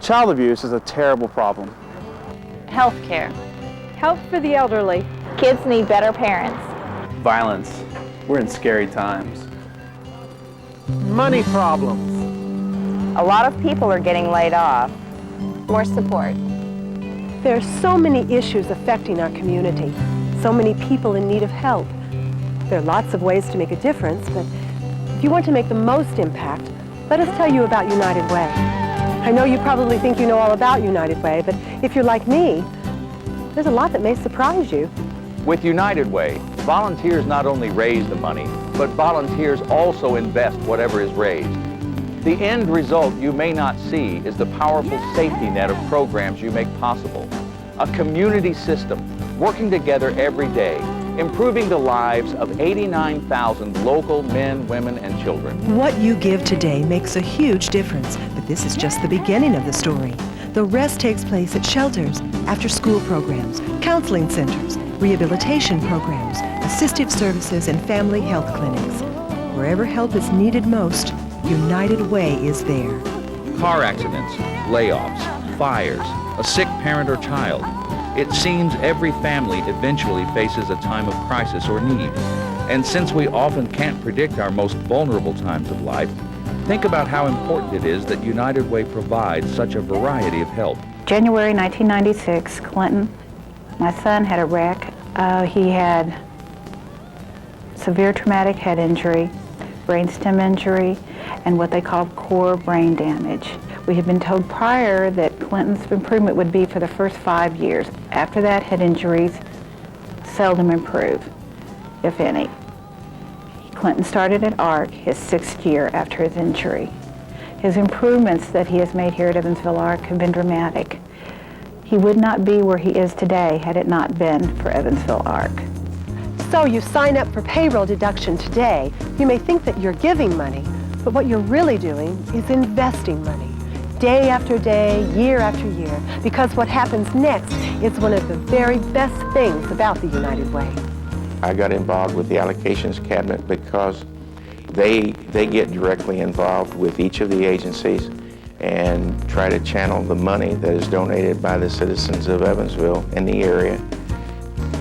Child abuse is a terrible problem. Health care. Help for the elderly. Kids need better parents. Violence. We're in scary times. Money problems. A lot of people are getting laid off. More support. There are so many issues affecting our community, so many people in need of help. There are lots of ways to make a difference, but if you want to make the most impact, let us tell you about United Way. I know you probably think you know all about United Way, but if you're like me, there's a lot that may surprise you. With United Way, volunteers not only raise the money, but volunteers also invest whatever is raised. The end result you may not see is the powerful safety net of programs you make possible. A community system working together every day, improving the lives of 89,000 local men, women, and children. What you give today makes a huge difference, but this is just the beginning of the story. The rest takes place at shelters, after-school programs, counseling centers, rehabilitation programs, assistive services, and family health clinics. Wherever help is needed most, United Way is there. Car accidents, layoffs, fires, a sick parent or child. It seems every family eventually faces a time of crisis or need. And since we often can't predict our most vulnerable times of life, think about how important it is that United Way provides such a variety of help. January 1996, Clinton, my son, had a wreck. He had severe traumatic head injury, brainstem injury, and what they call core brain damage. We had been told prior that Clinton's improvement would be for the first 5 years. After that, head injuries seldom improve, if any. Clinton started at ARC his 6th year after his injury. His improvements that he has made here at Evansville ARC have been dramatic. He would not be where he is today had it not been for Evansville ARC. So you sign up for payroll deduction today. You may think that you're giving money, but what you're really doing is investing money. Day after day, year after year, because what happens next is one of the very best things about the United Way. I got involved with the allocations cabinet because they get directly involved with each of the agencies and try to channel the money that is donated by the citizens of Evansville in the area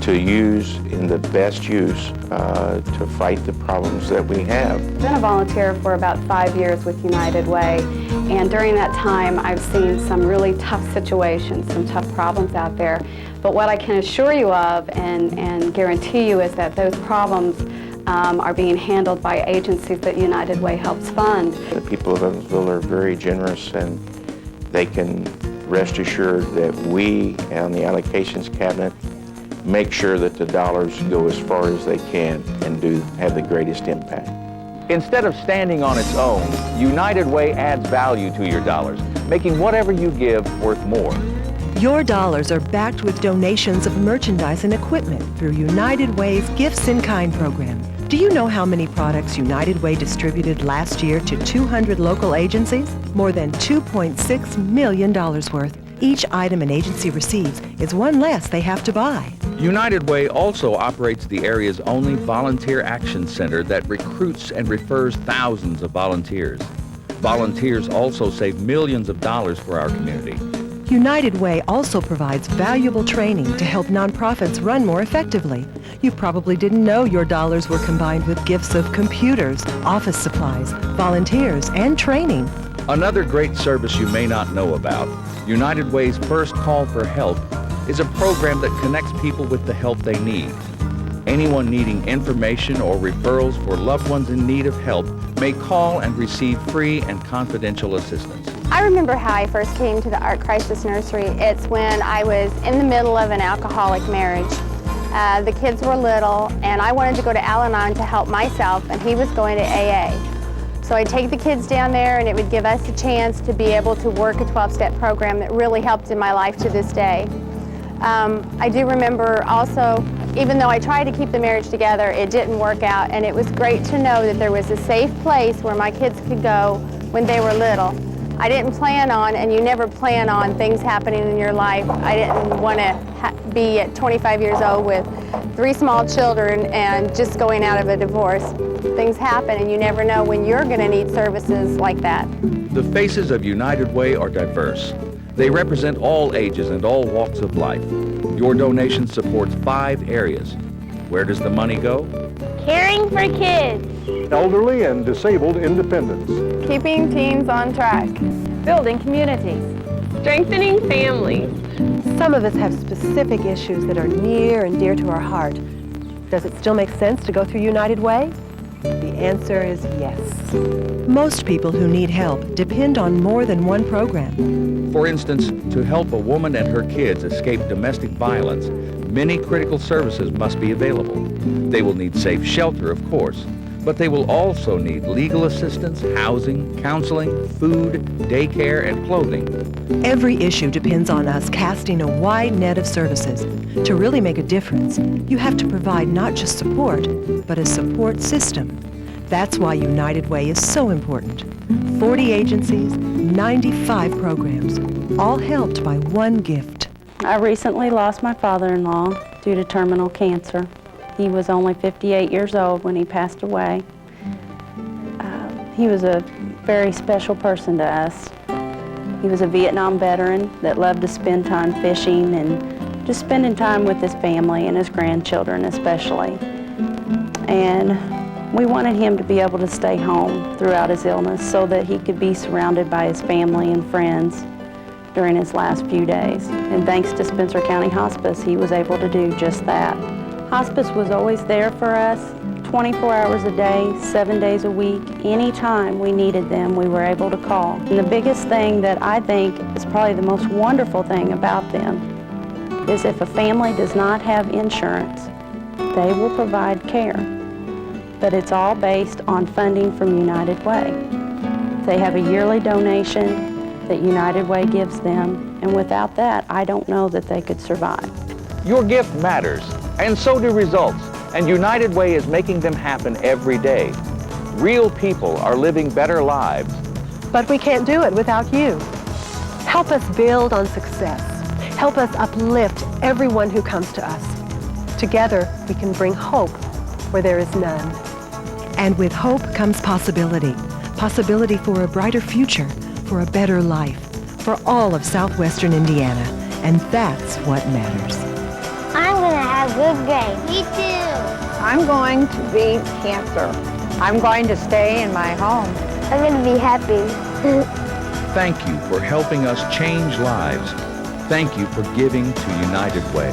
to use in the best use to fight the problems that we have. I've been a volunteer for about 5 years with United Way, and during that time I've seen some really tough situations, some tough problems out there. But what I can assure you of and guarantee you is that those problems are being handled by agencies that United Way helps fund. The people of Evansville are very generous, and they can rest assured that we on the allocations cabinet make sure that the dollars go as far as they can and do have the greatest impact. Instead of standing on its own, United Way adds value to your dollars, making whatever you give worth more. Your dollars are backed with donations of merchandise and equipment through United Way's Gifts in Kind program. Do you know how many products United Way distributed last year to 200 local agencies? More than $2.6 million worth. Each item an agency receives is one less they have to buy. United Way also operates the area's only volunteer action center that recruits and refers thousands of volunteers. Volunteers also save millions of dollars for our community. United Way also provides valuable training to help nonprofits run more effectively. You probably didn't know your dollars were combined with gifts of computers, office supplies, volunteers, and training. Another great service you may not know about, United Way's First Call for Help, is a program that connects people with the help they need. Anyone needing information or referrals for loved ones in need of help may call and receive free and confidential assistance. I remember how I first came to the ARC Crisis Nursery. It's when I was in the middle of an alcoholic marriage. The kids were little, and I wanted to go to Al-Anon to help myself, and he was going to AA. So I'd take the kids down there, and it would give us a chance to be able to work a 12-step program that really helped in my life to this day. I do remember also, even though I tried to keep the marriage together, it didn't work out, and it was great to know that there was a safe place where my kids could go when they were little. I didn't plan on, and you never plan on things happening in your life. I didn't want to be at 25 years old with 3 small children and just going out of a divorce. Things happen, and you never know when you're going to need services like that. The faces of United Way are diverse. They represent all ages and all walks of life. Your donation supports 5 areas. Where does the money go? Caring for kids. Elderly and disabled independents. Keeping teens on track. Building communities. Strengthening families. Some of us have specific issues that are near and dear to our heart. Does it still make sense to go through United Way? The answer is yes. Most people who need help depend on more than one program. For instance, to help a woman and her kids escape domestic violence, many critical services must be available. They will need safe shelter, of course, but they will also need legal assistance, housing, counseling, food, daycare, and clothing. Every issue depends on us casting a wide net of services. To really make a difference, you have to provide not just support, but a support system. That's why United Way is so important. 40 agencies, 95 programs, all helped by one gift. I recently lost my father-in-law due to terminal cancer. He was only 58 years old when he passed away. He was a very special person to us. He was a Vietnam veteran that loved to spend time fishing and just spending time with his family and his grandchildren especially. And we wanted him to be able to stay home throughout his illness so that he could be surrounded by his family and friends during his last few days. And thanks to Spencer County Hospice, he was able to do just that. Hospice was always there for us, 24 hours a day, 7 days a week. Anytime we needed them, we were able to call. And the biggest thing that I think is probably the most wonderful thing about them is if a family does not have insurance, they will provide care. But it's all based on funding from United Way. They have a yearly donation that United Way gives them, and without that, I don't know that they could survive. Your gift matters, and so do results, and United Way is making them happen every day. Real people are living better lives. But we can't do it without you. Help us build on success. Help us uplift everyone who comes to us. Together, we can bring hope where there is none. And with hope comes possibility. Possibility for a brighter future, for a better life, for all of southwestern Indiana. And that's what matters. I'm going to have good grades. Me too. I'm going to beat cancer. I'm going to stay in my home. I'm going to be happy. Thank you for helping us change lives. Thank you for giving to United Way.